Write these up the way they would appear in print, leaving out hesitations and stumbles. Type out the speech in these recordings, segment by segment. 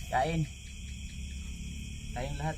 Kain. Tayong lahat.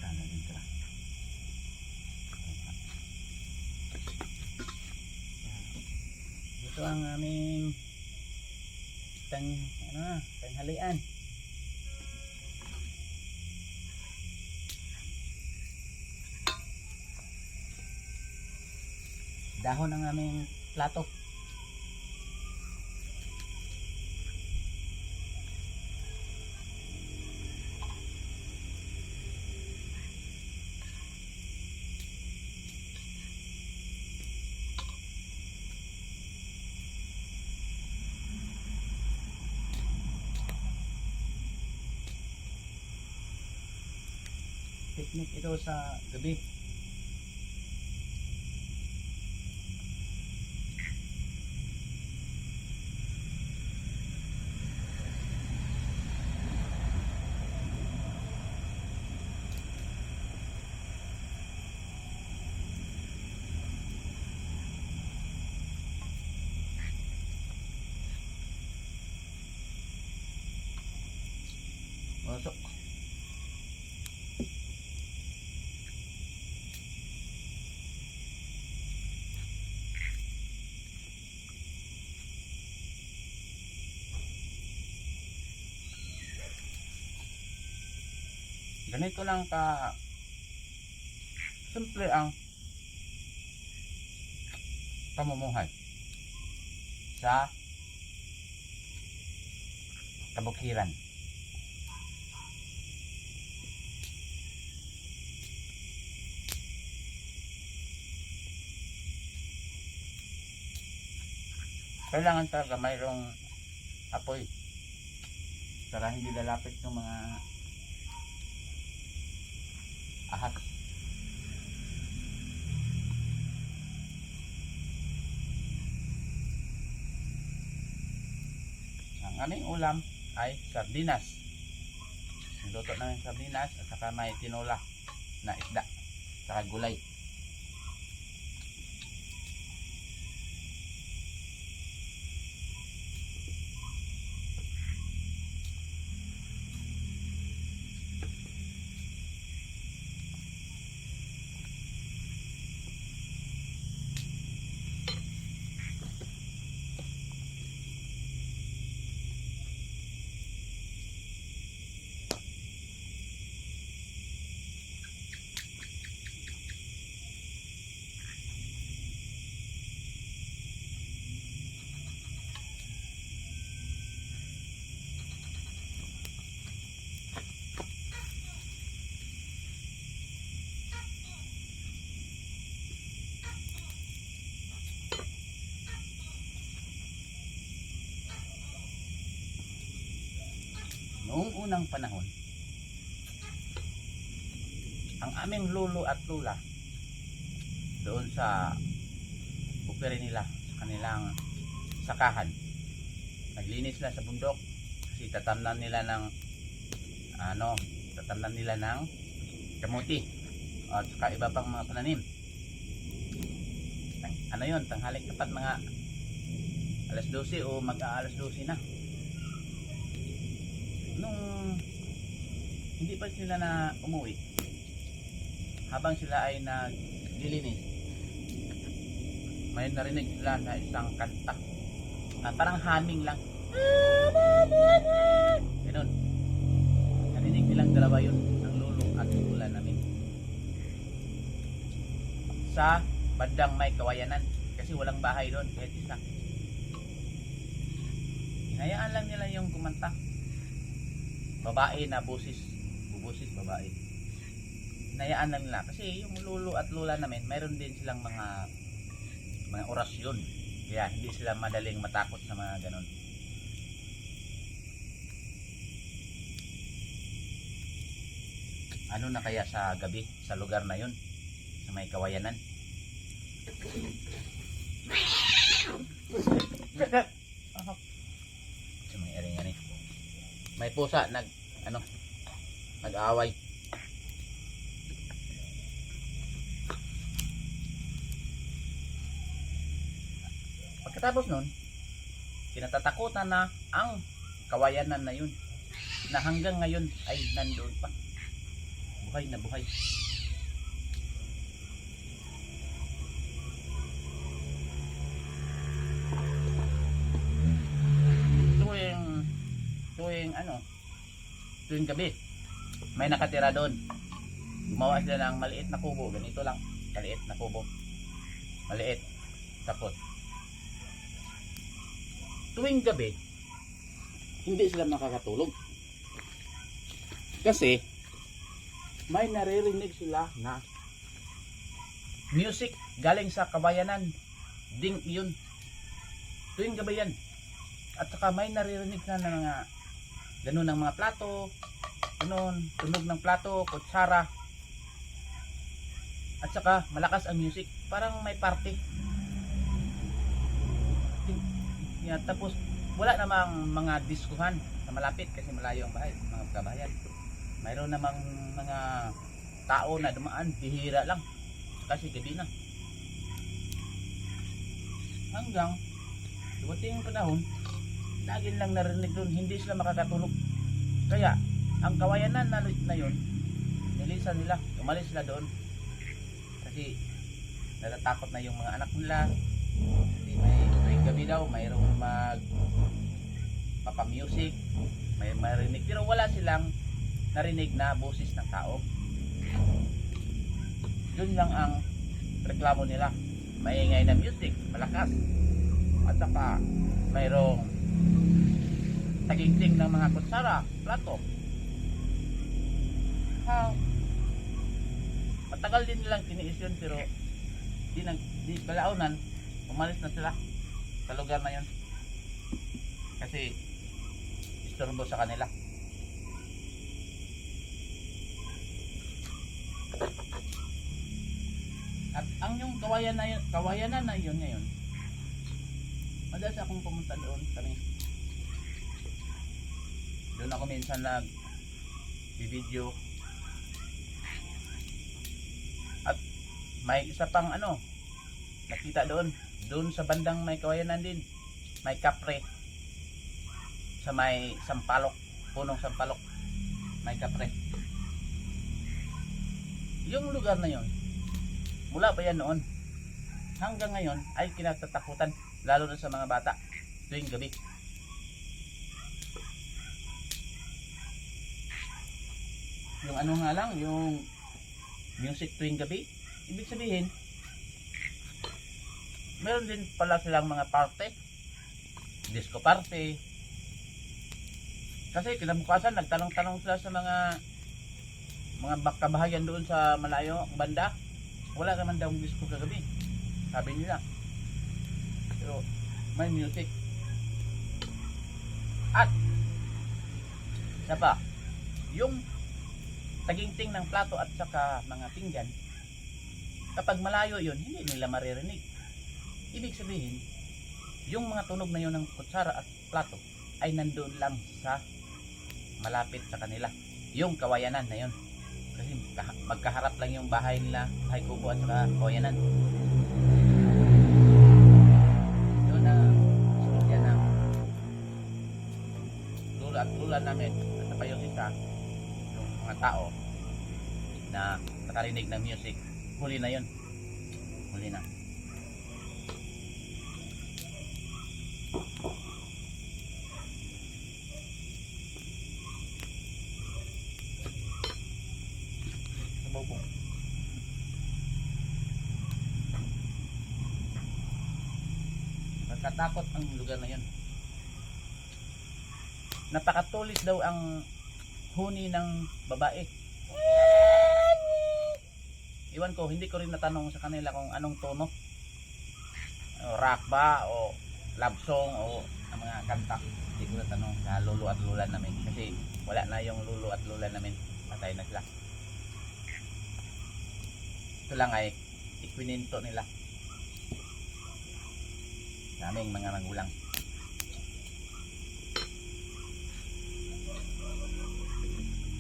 Sana din ka. Ito ang aming tanghalian. Dahon ang aming plato. Picnic ito sa gabi. Masok. Ganito lang ka simple ang pamumuhay sa kabukiran. Kailangan talaga mayroong apoy para hindi lalapit ng mga ahas. Ang aming ulam ay sardinas. Niluto namin sardinas at saka may tinola na isda saka gulay. Noong unang panahon, ang aming lolo at lola doon sa bukere nila, sa kanilang sakahan, naglinis sila sa bundok kasi tatamnan nila ng kamuti at saka iba pang mga pananim. Tanghalik tapat mga alas 12 o mag-aalas 12 na. Nung hindi pa sila na umuwi, habang sila ay naglilinis, may narinig sila na isang kanta na parang humming lang. Ganun. Narinig nilang dalawa yun, ng lolo at lola namin, sa bandang may kawayanan, kasi walang bahay doon kahit isa. Hinayaan lang nila yung kumanta. Babae na bubusis babae. Hinayaan lang nila kasi yung lolo at lola namin mayroon din silang mga orasyon, kaya hindi sila madaling matakot sa mga ganon. Ano na kaya sa gabi sa lugar na yun, sa may kawayanan? May pusa nag-aaway. Katapos nun, kinatatakutan na ang kawayanan na yun, na hanggang ngayon ay nandoon pa. Buhay na buhay. Tuwing gabi, may nakatira doon. Gumawa sila ng maliit na kubo, ganito lang, maliit na kubo. Maliit. Tapos, tuwing gabi, hindi sila nakakatulog. Kasi, may naririnig sila na music galing sa kabayanan. Ding yun. Tuwing gabi yan. At saka may naririnig na ng mga ganun ng mga plato, ganun, tunog ng plato, kutsara. At saka malakas ang music, parang may party. Yeah, tapos wala namang mga diskuhan sa malapit kasi malayo ang bahay, mga kabayan. Mayroon namang mga tao na dumaan, bihira lang kasi gabi na. Hanggang dumating ang panahon, lagi lang narinig doon, hindi sila makakatulog. Kaya ang kawayanan na yun, nilisan nila, umalis sila doon kasi natatakot na yung mga anak nila. Kasi may gabi daw, mayroong papamusic, may marinig, pero wala silang narinig na boses ng tao. Yun lang ang reklamo nila, maingay na music, malakas, at saka mayroong taginting ng mga kutsara, plato. Matagal din nilang tiniis yun, pero di kalaunan, umalis na sila sa lugar na yun kasi istorbo sa kanila. At ang yung kawayanan na yun ngayon, madalas akong pumunta doon doon ako minsan video. At may isa pang nakita doon sa bandang may kawayanan din, may kapre sa may sampalok, punong sampalok, may kapre. Yung lugar na yon, mula pa yan noon hanggang ngayon ay kinatatakutan, lalo na sa mga bata tuwing gabi. Yung nga lang, yung music tuwing gabi, ibig sabihin meron din pala silang mga party, disco party. Kasi kinabukasan nagtanong-tanong sila sa mga kabahayan doon sa malayo banda, wala naman daw disco kagabi, sabi nila, pero may music. At sapa yung taginting ng plato at saka mga pinggan, kapag malayo yun, hindi nila maririnig. Ibig sabihin, yung mga tunog na yun ng kutsara at plato ay nandoon lang sa malapit sa kanila, yung kawayanan na yun. Kasi magkaharap lang yung bahay nila, bahay kubo at saka kawayanan. Yun na yan ang lula at lula namin. At pa yung isa, yung mga tao na nakarinig ng music, huli na yun, huli na. Sabaw po. Nakatakot ang lugar na yun. Napakatulis daw ang huni ng babae. Iwan ko, hindi ko rin natanong sa kanila kung anong tono, rock ba o love song o ang mga kanta. Hindi ko natanong sa lolo at lola namin kasi wala na yung lolo at lola namin, patay na sila. Ito lang ay ikwininto nila naming mga magulang.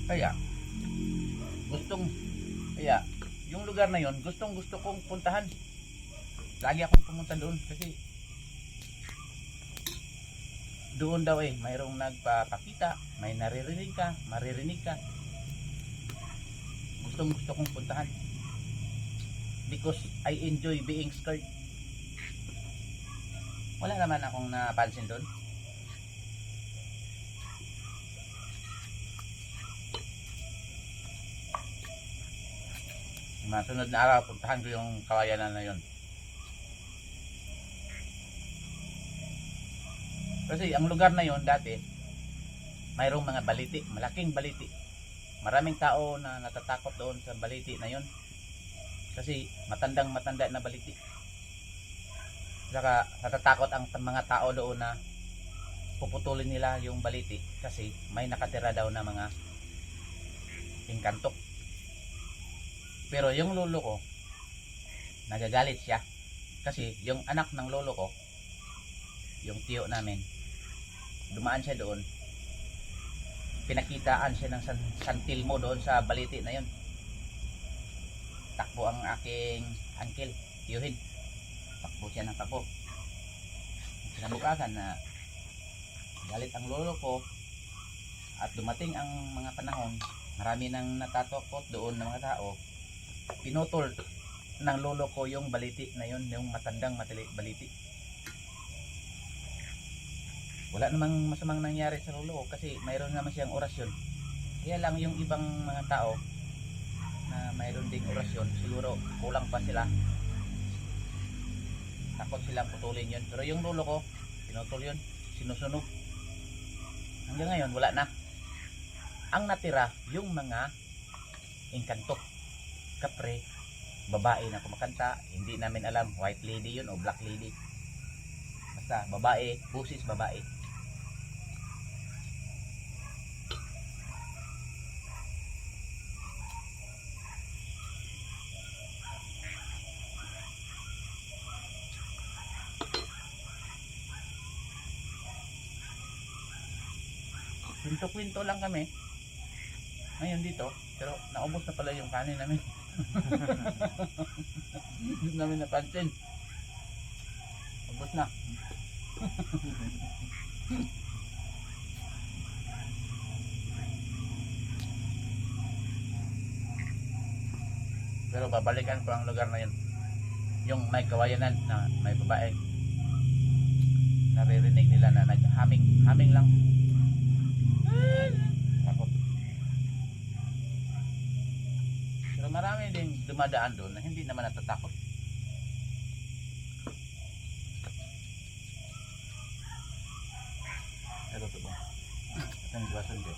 Kaya yung lugar na yon, gustong gusto kong puntahan. Lagi akong pumunta doon kasi doon daw mayroong nagpapakita, may naririnig ka, maririnig ka. Gustong gusto kong puntahan because I enjoy being scared. Wala naman akong napansin doon. Masunod na araw, puntahan ko yung kawayanan na yun. Kasi ang lugar na yon dati, mayroong mga baliti, malaking baliti. Maraming tao na natatakot doon sa baliti na yon. Kasi matanda na baliti. Saka natatakot ang mga tao doon na puputulin nila yung baliti kasi may nakatira daw na mga engkanto. Pero yung lolo ko, nagagalit siya kasi yung anak ng lolo ko, yung tiyo namin, dumaan siya doon, pinakitaan siya ng santilmo doon sa baliti na yun. Takbo ang aking uncle, tiyuhin, takbo siya ng takbo. Kinabukasan na galit ang lolo ko at dumating ang mga panahon, marami nang natatakot doon ng mga tao. Pinutol ng lolo ko yung baliti na yun, yung matandang baliti. Wala namang masamang nangyari sa lolo ko kasi mayroon naman siyang orasyon. Kaya lang yung ibang mga tao na mayroon ding orasyon, siguro kulang pa sila. Takot silang putulin yun. Pero yung lolo ko, pinutol yun, sinusunog. Hanggang ngayon, wala na. Ang natira, yung mga engkanto, kapre, babae na kumakanta. Hindi namin alam, white lady yun o black lady. Basta, babae, busis babae. Kwento-kwento lang kami ngayon dito, pero naubos na pala yung kanin namin. Hindi namin napansin. Ubos na. Pero babalikan ko ang lugar na yun, yung may kawayanan na may babae. Naririnig nila na naghaming lang. Takot. Pero marami din dumadaan doon na hindi naman natatakot. Ito po. Ito yung bason ko.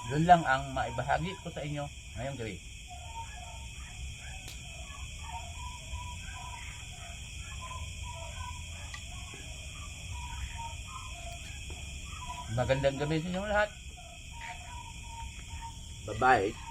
Yun lang ang maibahagi ko sa inyo ngayong gabi. Magandang gabi sa inyo lahat. Bye-bye.